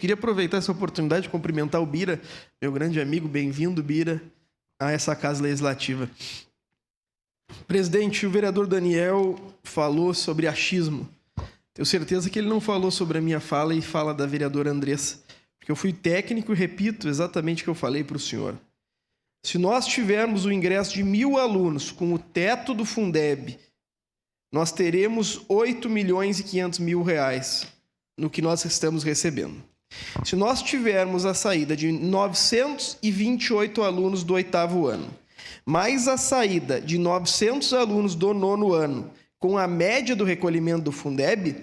Queria aproveitar essa oportunidade de cumprimentar o Bira, meu grande amigo. Bem-vindo, Bira, a essa Casa Legislativa. Presidente, o vereador Daniel falou sobre achismo. Tenho certeza que ele não falou sobre a minha fala e fala da vereadora Andressa, porque eu fui técnico e repito exatamente o que eu falei para o senhor. Se nós tivermos o ingresso de 1.000 alunos com o teto do Fundeb, nós teremos 8.500.000 reais no que nós estamos recebendo. Se nós tivermos a saída de 928 alunos do 8º ano, mais a saída de 900 alunos do 9º ano, com a média do recolhimento do Fundeb,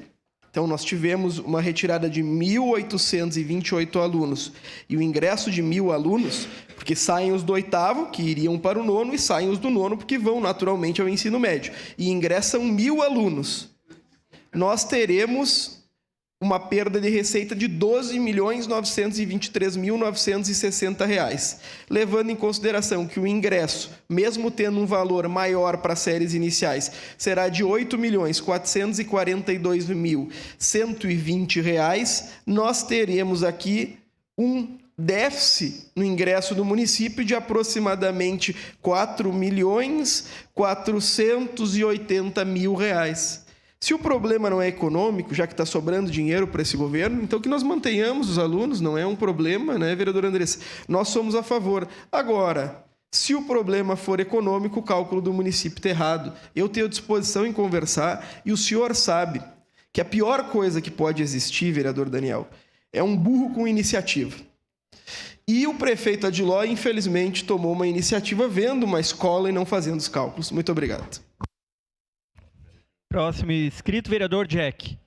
então nós tivemos uma retirada de 1.828 alunos e o ingresso de 1.000 alunos, porque saem os do 8º, que iriam para o 9º, e saem os do 9º, porque vão naturalmente ao ensino médio. E ingressam 1.000 alunos. Nós teremos uma perda de receita de R$ 12.923.960, levando em consideração que o ingresso, mesmo tendo um valor maior para as séries iniciais, será de R$ 8.442.120, nós teremos aqui um déficit no ingresso do município de aproximadamente R$ 4.480.000. Se o problema não é econômico, já que está sobrando dinheiro para esse governo, então que nós mantenhamos os alunos, não é um problema, né, vereadora Andressa? Nós somos a favor. Agora, se o problema for econômico, o cálculo do município está errado. Eu tenho disposição em conversar e o senhor sabe que a pior coisa que pode existir, vereador Daniel, é um burro com iniciativa. E o prefeito Adiló, infelizmente, tomou uma iniciativa vendo uma escola e não fazendo os cálculos. Muito obrigado. Próximo inscrito, vereador Jack.